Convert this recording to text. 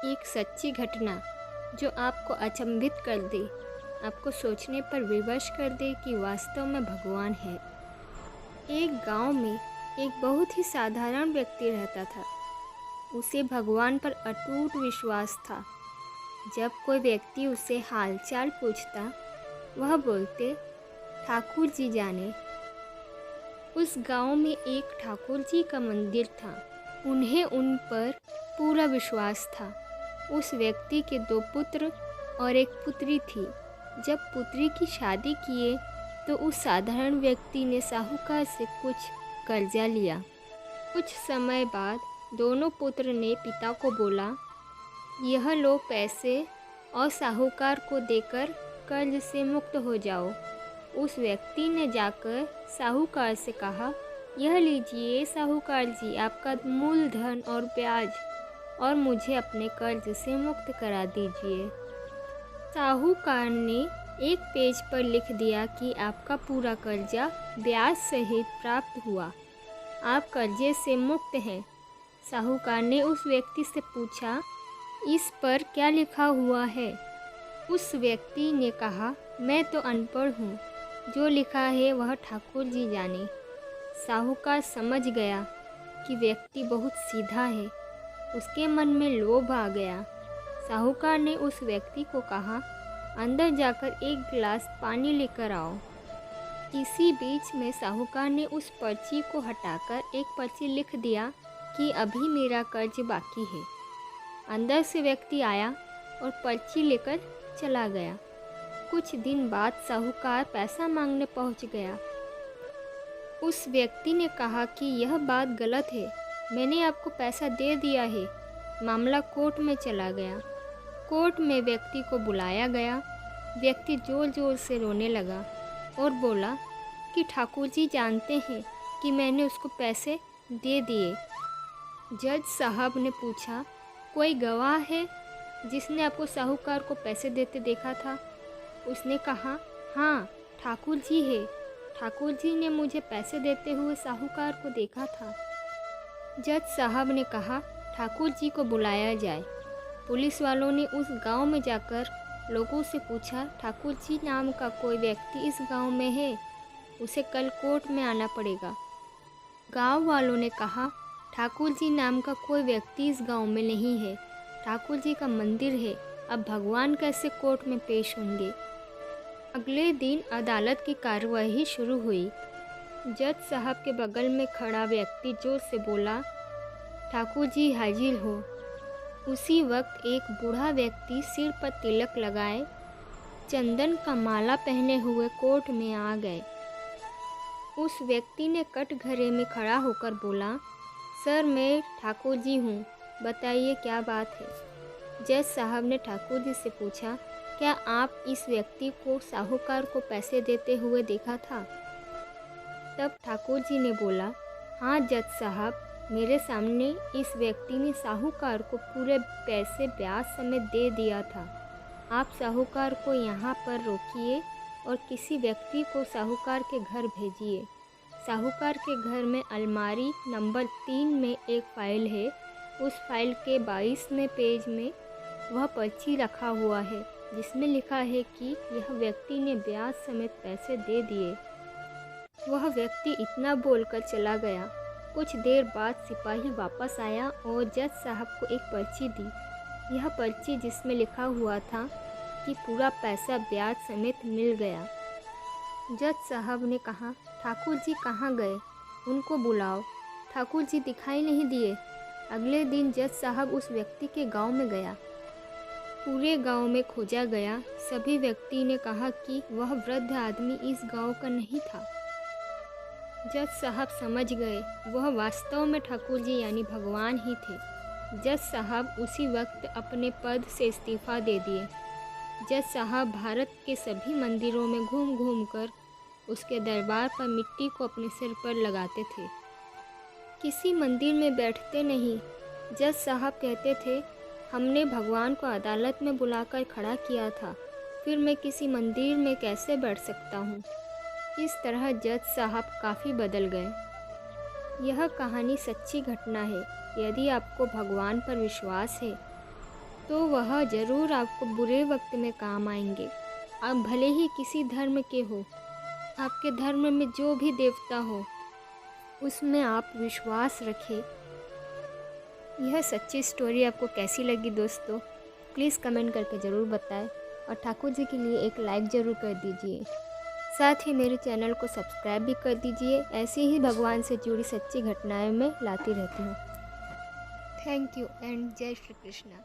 एक सच्ची घटना जो आपको अचंभित कर दे, आपको सोचने पर विवश कर दे कि वास्तव में भगवान है। एक गांव में एक बहुत ही साधारण व्यक्ति रहता था। उसे भगवान पर अटूट विश्वास था। जब कोई व्यक्ति उससे हालचाल पूछता, वह बोलते, ठाकुर जी जाने। उस गांव में एक ठाकुर जी का मंदिर था। उन्हें उन पर पूरा विश्वास था। उस व्यक्ति के 2 पुत्र और एक पुत्री थी। जब पुत्री की शादी किए तो उस साधारण व्यक्ति ने साहूकार से कुछ कर्जा लिया। कुछ समय बाद दोनों पुत्र ने पिता को बोला, यह लो पैसे और साहूकार को देकर कर्ज से मुक्त हो जाओ। उस व्यक्ति ने जाकर साहूकार से कहा, यह लीजिए साहूकार जी, आपका मूलधन और ब्याज, और मुझे अपने कर्ज से मुक्त करा दीजिए। साहूकार ने एक पेज पर लिख दिया कि आपका पूरा कर्जा ब्याज सहित प्राप्त हुआ, आप कर्जे से मुक्त हैं। साहूकार ने उस व्यक्ति से पूछा, इस पर क्या लिखा हुआ है? उस व्यक्ति ने कहा, मैं तो अनपढ़ हूँ, जो लिखा है वह ठाकुर जी जाने। साहूकार समझ गया कि व्यक्ति बहुत सीधा है। उसके मन में लोभ आ गया। साहूकार ने उस व्यक्ति को कहा, अंदर जाकर एक गिलास पानी लेकर आओ। इसी बीच में साहूकार ने उस पर्ची को हटाकर एक पर्ची लिख दिया कि अभी मेरा कर्ज बाकी है। अंदर से व्यक्ति आया और पर्ची लेकर चला गया। कुछ दिन बाद साहूकार पैसा मांगने पहुंच गया। उस व्यक्ति ने कहा कि यह बात गलत है, मैंने आपको पैसा दे दिया है। मामला कोर्ट में चला गया। कोर्ट में व्यक्ति को बुलाया गया। व्यक्ति जोर जोर से रोने लगा और बोला कि ठाकुर जी जानते हैं कि मैंने उसको पैसे दे दिए। जज साहब ने पूछा, कोई गवाह है जिसने आपको साहूकार को पैसे देते देखा था? उसने कहा, हाँ, ठाकुर जी है। ठाकुर जी ने मुझे पैसे देते हुए साहूकार को देखा था। जज साहब ने कहा, ठाकुर जी को बुलाया जाए। पुलिस वालों ने उस गांव में जाकर लोगों से पूछा, ठाकुर जी नाम का कोई व्यक्ति इस गांव में है? उसे कल कोर्ट में आना पड़ेगा। गांव वालों ने कहा, ठाकुर जी नाम का कोई व्यक्ति इस गांव में नहीं है। ठाकुर जी का मंदिर है, अब भगवान कैसे कोर्ट में पेश होंगे? अगले दिन अदालत की कार्यवाही शुरू हुई। जज साहब के बगल में खड़ा व्यक्ति जोर से बोला, ठाकुर जी हाजिर हो। उसी वक्त एक बूढ़ा व्यक्ति सिर पर तिलक लगाए, चंदन का माला पहने हुए कोर्ट में आ गए। उस व्यक्ति ने कटघरे में खड़ा होकर बोला, सर मैं ठाकुर जी हूँ, बताइए क्या बात है? जज साहब ने ठाकुर जी से पूछा, क्या आप इस व्यक्ति को साहूकार को पैसे देते हुए देखा था? तब ठाकुर जी ने बोला, हाँ जज साहब, मेरे सामने इस व्यक्ति ने साहूकार को पूरे पैसे ब्याज समेत दे दिया था। आप साहूकार को यहाँ पर रोकिए और किसी व्यक्ति को साहूकार के घर भेजिए। साहूकार के घर में अलमारी नंबर 3 में एक फ़ाइल है। उस फाइल के 22वें पेज में वह पर्ची रखा हुआ है जिसमें लिखा है कि यह व्यक्ति ने ब्याज समेत पैसे दे दिए। वह व्यक्ति इतना बोलकर चला गया। कुछ देर बाद सिपाही वापस आया और जज साहब को एक पर्ची दी। यह पर्ची जिसमें लिखा हुआ था कि पूरा पैसा ब्याज समेत मिल गया। जज साहब ने कहा, ठाकुर जी कहाँ गए? उनको बुलाओ। ठाकुर जी दिखाई नहीं दिए। अगले दिन जज साहब उस व्यक्ति के गांव में गया। पूरे गांव में खोजा गया। सभी व्यक्ति ने कहा कि वह वृद्ध आदमी इस गांव का नहीं था। जज साहब समझ गए वह वास्तव में ठाकुर जी यानी भगवान ही थे। जज साहब उसी वक्त अपने पद से इस्तीफा दे दिए। जज साहब भारत के सभी मंदिरों में घूम घूम कर उसके दरबार पर मिट्टी को अपने सिर पर लगाते थे। किसी मंदिर में बैठते नहीं। जज साहब कहते थे, हमने भगवान को अदालत में बुलाकर खड़ा किया था, फिर मैं किसी मंदिर में कैसे बैठ सकता हूँ? इस तरह जज साहब काफ़ी बदल गए। यह कहानी सच्ची घटना है। यदि आपको भगवान पर विश्वास है तो वह ज़रूर आपको बुरे वक्त में काम आएंगे। आप भले ही किसी धर्म के हो, आपके धर्म में जो भी देवता हो उसमें आप विश्वास रखें। यह सच्ची स्टोरी आपको कैसी लगी दोस्तों, प्लीज़ कमेंट करके ज़रूर बताएं और ठाकुर जी के लिए एक लाइक ज़रूर कर दीजिए। साथ ही मेरे चैनल को सब्सक्राइब भी कर दीजिए। ऐसे ही भगवान से जुड़ी सच्ची घटनाएं मैं लाती रहती हूँ। थैंक यू एंड जय श्री कृष्णा।